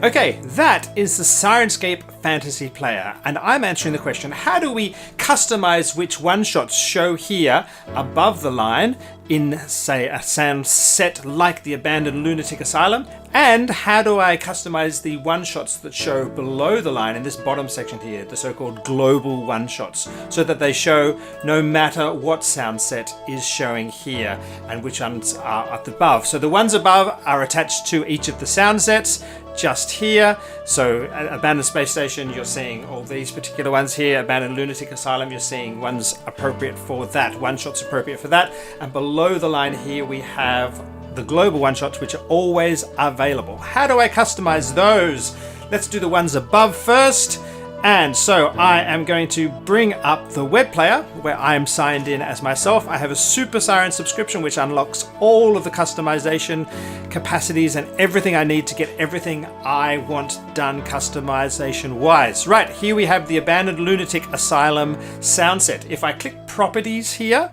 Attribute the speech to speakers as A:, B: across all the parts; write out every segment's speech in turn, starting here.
A: Okay, that is the Syrinscape Fantasy Player, and I'm answering the question, how do we customize which one-shots show here above the line in, say, a sound set like the Abandoned Lunatic Asylum, and how do I customize the one-shots that show below the line in this bottom section here, the so-called global one-shots, so that they show no matter what sound set is showing here and which ones are up above. So the ones above are attached to each of the sound sets, just here. So Abandoned Space Station, you're seeing all these particular ones here. Abandoned Lunatic Asylum, you're seeing ones appropriate for that. One shot's appropriate for that. And below the line here we have the global one shots, which are always available. How do I customize those? Let's do the ones above first. And so I am going to bring up the web player where I am signed in as myself. I have a Super Siren subscription which unlocks all of the customization capacities and everything I need to get everything I want done customization wise. Right, here we have the Abandoned Lunatic Asylum sound set. If I click properties here,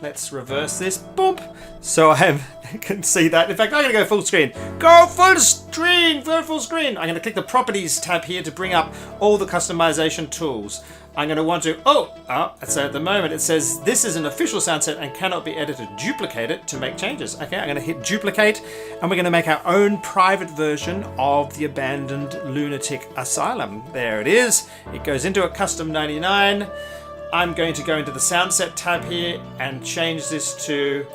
A: let's reverse this. Boom. So I can see that. In fact, I'm going to go full screen. Go full screen! Go full screen! I'm going to click the Properties tab here to bring up all the customization tools. I'm going to want to... so at the moment it says this is an official sound set and cannot be edited. Duplicate it to make changes. Okay, I'm going to hit Duplicate and we're going to make our own private version of the Abandoned Lunatic Asylum. There it is. It goes into a custom 99. I'm going to go into the Sound Set tab here and change this to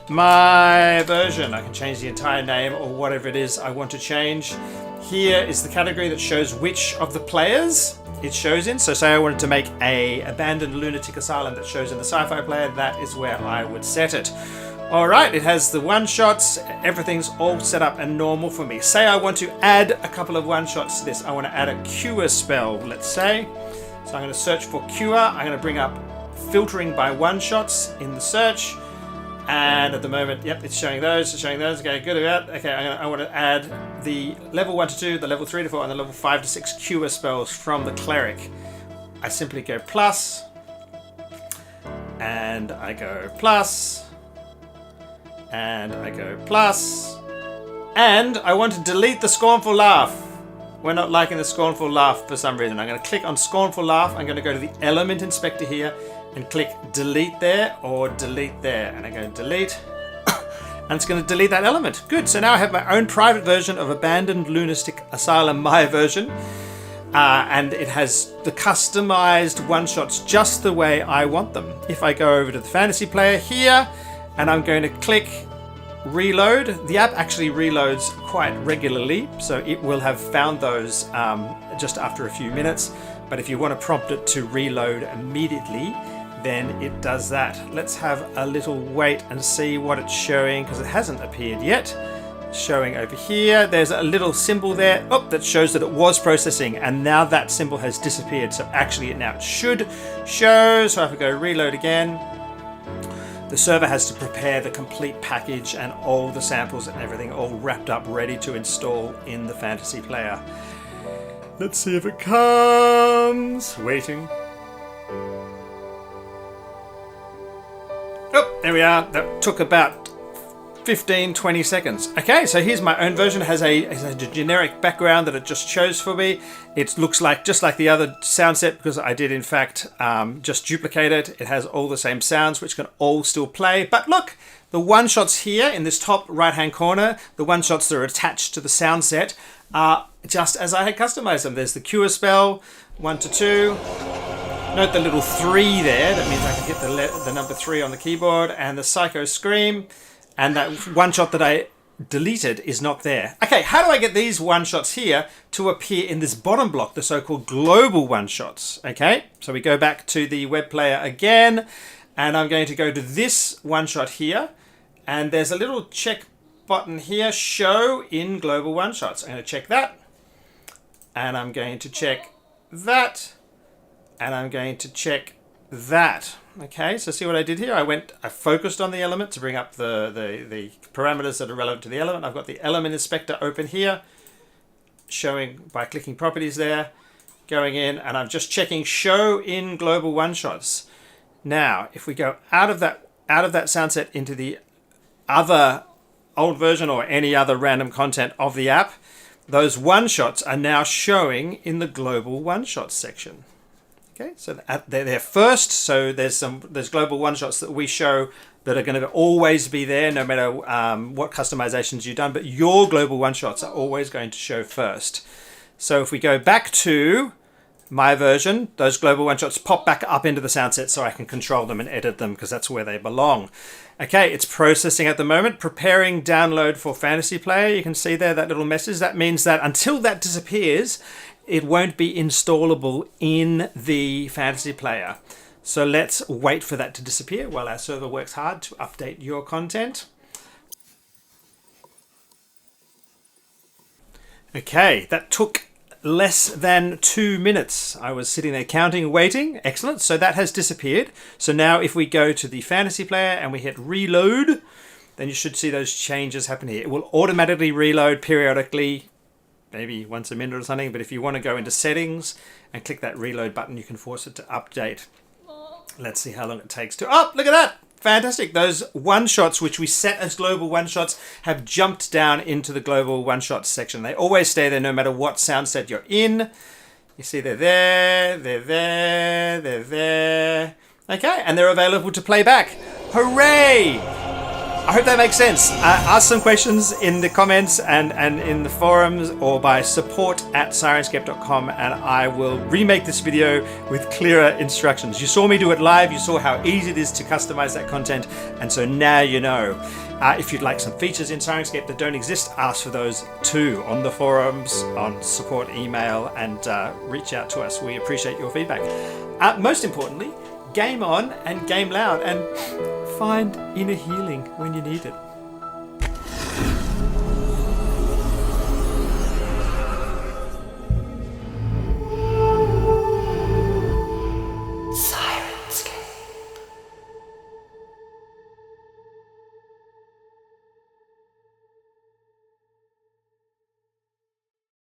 A: my version. I can change the entire name or whatever it is I want to change. Here is the category that shows which of the players it shows in. So say I wanted to make a Abandoned Lunatic Asylum that shows in the sci-fi player, that is where I would set it. Alright, it has the one-shots, everything's all set up and normal for me. Say I want to add a couple of one-shots to this. I want to add a cure spell, let's say. So I'm going to search for cure. I'm going to bring up filtering by one-shots in the search. And at the moment, yep, it's showing those. Okay, good about. Okay, I want to add the level 1 to 2, the level 3 to 4, and the level 5 to 6 cure spells from the cleric. I simply go plus, and I go plus, and I go plus, and I want to delete the Scornful Laugh. We're not liking the Scornful Laugh for some reason. I'm going to click on Scornful Laugh. I'm going to go to the Element Inspector here and click delete there or delete there. And I go delete. And it's going to delete that element. Good. So now I have my own private version of Abandoned Lunatic Asylum, my version. And it has the customized one-shots just the way I want them. If I go over to the Fantasy Player here and I'm going to click reload, the app actually reloads quite regularly, so it will have found those just after a few minutes. But if you want to prompt it to reload immediately, then it does that. Let's have a little wait and see what it's showing, because it hasn't appeared yet. It's showing over here. There's a little symbol there that shows that it was processing, and now that symbol has disappeared. So actually now it should show. So if I go reload again, the server has to prepare the complete package and all the samples and everything all wrapped up, ready to install in the Fantasy Player. Let's see if it comes. Waiting. Oh, there we are. That took about 15-20 seconds. Okay, so here's my own version. It has a generic background that it just chose for me. It looks like just like the other sound set, because I did in fact just duplicate it. It has all the same sounds which can all still play. But look, the one-shots here in this top right-hand corner, the one-shots that are attached to the sound set are just as I had customized them. There's the cure spell, 1 to 2. Note the little 3 there. That means I can hit the number 3 on the keyboard, and the Psycho Scream. And that one shot that I deleted is not there. Okay, how do I get these one shots here to appear in this bottom block, the so-called global one shots? Okay, so we go back to the web player again, and I'm going to go to this one shot here, and there's a little check button here, show in global one shots. I'm going to check that, and I'm going to check that, and I'm going to check that. Okay, so see what I did here? I focused on the element to bring up the parameters that are relevant to the element. I've got the element inspector open here, showing by clicking properties there, going in, and I'm just checking show in global one shots. Now, if we go out of that sound set into the other old version or any other random content of the app, those one-shots are now showing in the global one-shots section. Okay, so they're there first. So there's global one-shots that we show that are going to always be there no matter what customizations you've done, but your global one-shots are always going to show first. So if we go back to my version, those global one-shots pop back up into the sound set so I can control them and edit them because that's where they belong. Okay, it's processing at the moment, preparing download for Fantasy Player. You can see there that little message. That means that until that disappears, it won't be installable in the Fantasy Player. So let's wait for that to disappear while our server works hard to update your content. Okay, that took less than 2 minutes. I was sitting there counting and waiting. Excellent. So that has disappeared. So now if we go to the Fantasy Player and we hit reload, then you should see those changes happen here. It will automatically reload periodically, maybe once a minute or something. But if you want to go into settings and click that reload button, you can force it to update. Let's see how long it takes to... Oh, look at that. Fantastic. Those one-shots, which we set as global one-shots, have jumped down into the global one-shots section. They always stay there no matter what sound set you're in. You see they're there, they're there, they're there. Okay, and they're available to play back. Hooray! I hope that makes sense. Ask some questions in the comments and in the forums or by support@Syrinscape.com, and I will remake this video with clearer instructions. You saw me do it live. You saw how easy it is to customize that content, and so now you know. If you'd like some features in Syrinscape that don't exist, ask for those too on the forums, on support email, and reach out to us. We appreciate your feedback. Most importantly, game on and game loud, and find inner healing when you need it.